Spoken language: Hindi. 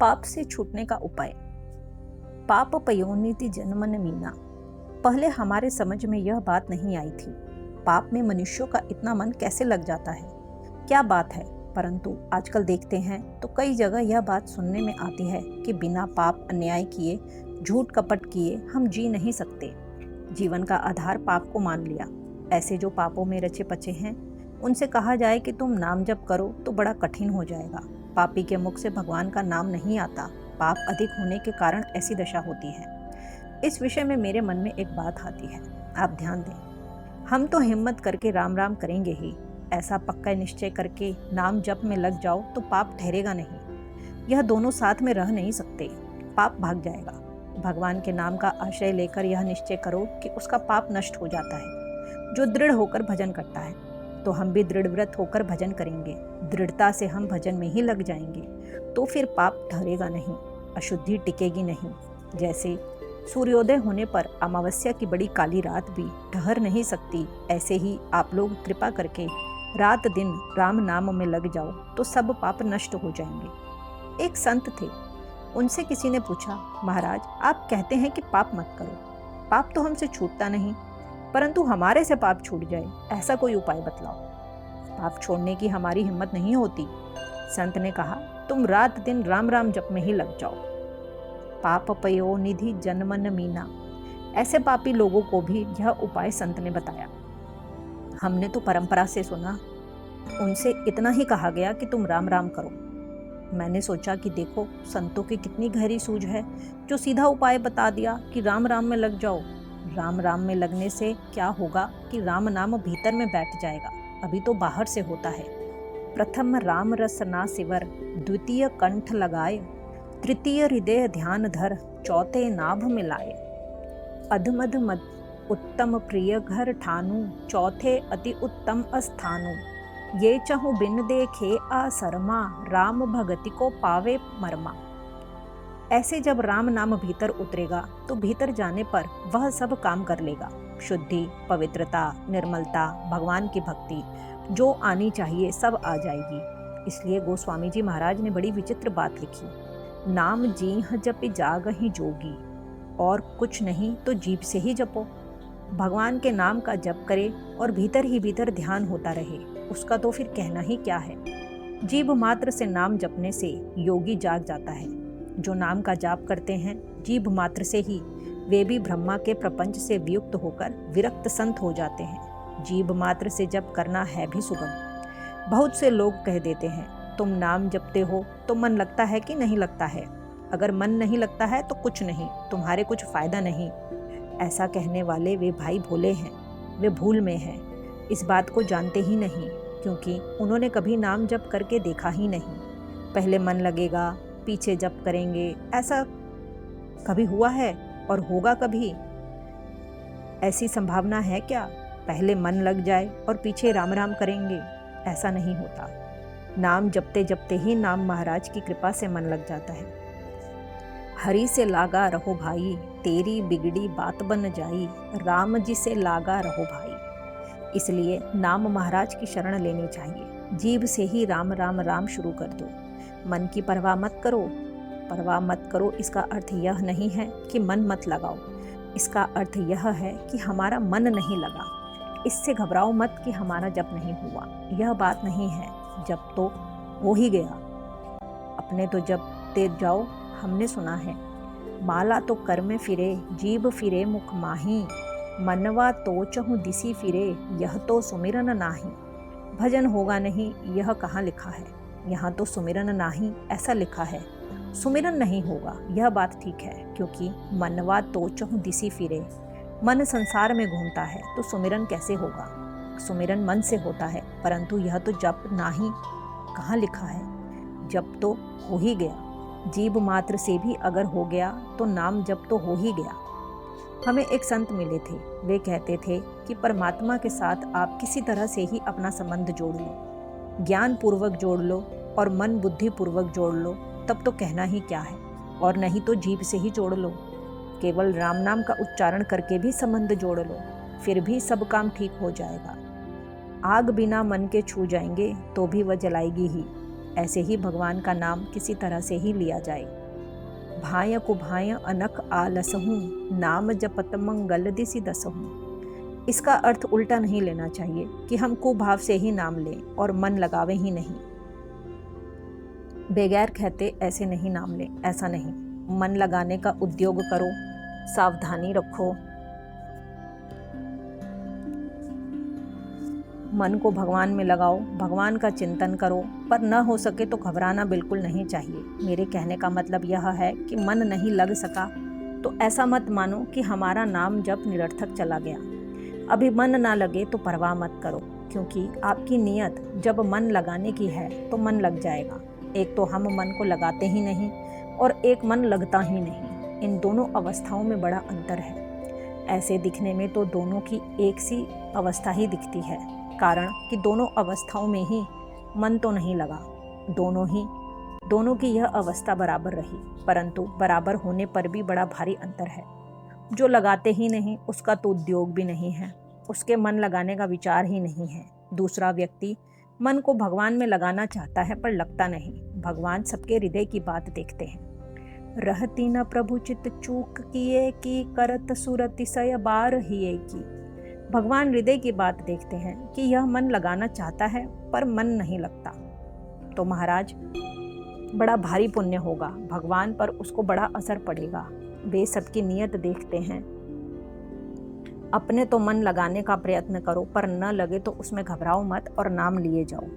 पाप से छूटने का उपाय। पाप पयोनिति जन्मन मीना। पहले हमारे समझ में यह बात नहीं आई थी। पाप में मनुष्यों का इतना मन कैसे लग जाता है, क्या बात है। परंतु आजकल देखते हैं तो कई जगह यह बात सुनने में आती है कि बिना पाप अन्याय किए, झूठ कपट किए हम जी नहीं सकते। जीवन का आधार पाप को मान लिया। ऐसे जो पापों में रचे पचे हैं, उनसे कहा जाए कि तुम नाम जप करो तो बड़ा कठिन हो जाएगा। पापी के मुख से भगवान का नाम नहीं आता। पाप अधिक होने के कारण ऐसी दशा होती है। इस विषय में मेरे मन में एक बात आती है, आप ध्यान दें। हम तो हिम्मत करके राम राम करेंगे ही। ऐसा पक्का निश्चय करके नाम जप में लग जाओ तो पाप ठहरेगा नहीं। यह दोनों साथ में रह नहीं सकते। पाप भाग जाएगा। भगवान के नाम का आश्रय लेकर यह निश्चय करो कि उसका पाप नष्ट हो जाता है। जो दृढ़ होकर भजन करता है, तो हम भी दृढ़ व्रत होकर भजन करेंगे। दृढ़ता से हम भजन में ही लग जाएंगे तो फिर पाप ठहरेगा नहीं, अशुद्धि टिकेगी नहीं। जैसे सूर्योदय होने पर अमावस्या की बड़ी काली रात भी ठहर नहीं सकती, ऐसे ही आप लोग कृपा करके रात दिन राम नाम में लग जाओ तो सब पाप नष्ट हो जाएंगे। एक संत थे, उनसे किसी ने पूछा, महाराज आप कहते हैं कि पाप मत करो, पाप तो हमसे छूटता नहीं, परंतु हमारे से पाप छूट जाए ऐसा कोई उपाय बतलाओ। पाप छोड़ने की हमारी हिम्मत नहीं होती। संत ने कहा, तुम रात दिन राम राम जप में ही लग जाओ। पाप पयो निधि जन्मन मीना। ऐसे पापी लोगों को भी यह उपाय संत ने बताया। हमने तो परंपरा से सुना, उनसे इतना ही कहा गया कि तुम राम राम करो। मैंने सोचा कि देखो संतों की कितनी गहरी सूझ है, जो सीधा उपाय बता दिया कि राम राम में लग जाओ। राम राम में लगने से क्या होगा कि राम नाम भीतर में बैठ जाएगा, अभी तो बाहर से होता है। प्रथम राम रस ना सिवर, द्वितीय कंठ लगाए, तृतीय हृदय ध्यान धर, चौथे नाभ मिलाए। अधमध मध उत्तम प्रिय घर ठानु, चौथे अति उत्तम अस्थानु। ये चहु बिन देखे आसरमा, राम भगति को पावे मरमा। ऐसे जब राम नाम भीतर उतरेगा तो भीतर जाने पर वह सब काम कर लेगा। शुद्धि, पवित्रता, निर्मलता, भगवान की भक्ति जो आनी चाहिए सब आ जाएगी। इसलिए गोस्वामी जी महाराज ने बड़ी विचित्र बात लिखी, नाम जीह जपि जागहि जोगी। और कुछ नहीं तो जीभ से ही जपो। भगवान के नाम का जप करे और भीतर ही भीतर ध्यान होता रहे, उसका तो फिर कहना ही क्या है। जीभ मात्र से नाम जपने से योगी जाग जाता है। जो नाम का जाप करते हैं जीभ मात्र से ही, वे भी ब्रह्मा के प्रपंच से वियुक्त होकर विरक्त संत हो जाते हैं। जीभ मात्र से जप करना है भी सुगम। बहुत से लोग कह देते हैं, तुम नाम जपते हो तो मन लगता है कि नहीं लगता है। अगर मन नहीं लगता है तो कुछ नहीं, तुम्हारे कुछ फायदा नहीं। ऐसा कहने वाले वे भाई भोले हैं, वे भूल में हैं, इस बात को जानते ही नहीं, क्योंकि उन्होंने कभी नाम जप करके देखा ही नहीं। पहले मन लगेगा, पीछे जप करेंगे, ऐसा कभी हुआ है और होगा कभी? ऐसी संभावना है क्या? पहले मन लग जाए और पीछे राम राम करेंगे? ऐसा नहीं होता। नाम जपते जपते ही नाम महाराज की कृपा से मन लग जाता है। हरि से लागा रहो भाई, तेरी बिगड़ी बात बन जाई, राम जी से लागा रहो भाई। इसलिए नाम महाराज की शरण लेनी चाहिए। जीभ से ही राम राम राम शुरू कर दो। मन की परवाह मत करो। परवाह मत करो इसका अर्थ यह नहीं है कि मन मत लगाओ। इसका अर्थ यह है कि हमारा मन नहीं लगा। इससे घबराओ मत कि हमारा जप नहीं हुआ, यह बात नहीं है। जप तो हो ही गया, अपने तो जपते जाओ। हमने सुना है, माला तो कर में फिरे, जीभ फिरे मुख माही, मनवा तो चहु दिसी फिरे, यह तो सुमिरन नाही। भजन होगा नहीं यह कहाँ लिखा है? यहाँ तो सुमिरन नाही ऐसा लिखा है। सुमिरन नहीं होगा यह बात ठीक है, क्योंकि मनवा तो चहु दिसी फिरे, मन संसार में घूमता है तो सुमिरन कैसे होगा? सुमिरन मन से होता है, परंतु यह तो जप नाही कहाँ लिखा है? जप तो हो ही गया। जीभ मात्र से भी अगर हो गया तो नाम जप तो हो ही गया। हमें एक संत मिले थे, वे कहते थे कि परमात्मा के साथ आप किसी तरह से ही अपना संबंध जोड़ लो, ज्ञान पूर्वक जोड़ लो और मन बुद्धि पूर्वक जोड़ लो, तब तो कहना ही क्या है। और नहीं तो जीभ से ही जोड़ लो। केवल राम नाम का उच्चारण करके भी संबंध जोड़ लो, फिर भी सब काम ठीक हो जाएगा। आग बिना मन के छू जाएंगे तो भी वह जलाएगी ही। ऐसे ही भगवान का नाम किसी तरह से ही लिया जाए। भाय कुभाय अनक आलसहूँ, नाम जपत मंगल दिसि दसहूँ। इसका अर्थ उल्टा नहीं लेना चाहिए कि हम कुभाव से ही नाम लें और मन लगावे ही नहीं। बेगैर कहते ऐसे नहीं नाम लें, ऐसा नहीं। मन लगाने का उद्योग करो, सावधानी रखो, मन को भगवान में लगाओ, भगवान का चिंतन करो, पर न हो सके तो घबराना बिल्कुल नहीं चाहिए। मेरे कहने का मतलब यह है कि मन नहीं लग सका तो ऐसा मत मानो कि हमारा नाम जप निरर्थक चला गया। अभी मन ना लगे तो परवाह मत करो, क्योंकि आपकी नीयत जब मन लगाने की है तो मन लग जाएगा। एक तो हम मन को लगाते ही नहीं और एक मन लगता ही नहीं। इन दोनों अवस्थाओं में बड़ा अंतर है। ऐसे दिखने में तो दोनों की एक सी अवस्था ही दिखती है, कारण कि दोनों अवस्थाओं में ही मन तो नहीं लगा। दोनों की यह अवस्था बराबर रही, परंतु बराबर होने पर भी बड़ा भारी अंतर है। जो लगाते ही नहीं उसका तो उद्योग भी नहीं है, उसके मन लगाने का विचार ही नहीं है। दूसरा व्यक्ति मन को भगवान में लगाना चाहता है पर लगता नहीं। भगवान सबके हृदय की बात देखते हैं। रहती न प्रभु चित चूक किए की, करत सुरति सय बार हिए की। भगवान हृदय की बात देखते हैं कि यह मन लगाना चाहता है पर मन नहीं लगता। तो महाराज बड़ा भारी पुण्य होगा, भगवान पर उसको बड़ा असर पड़ेगा। वे सबकी नियत देखते हैं। अपने तो मन लगाने का प्रयत्न करो, पर न लगे तो उसमें घबराओ मत और नाम लिए जाओ।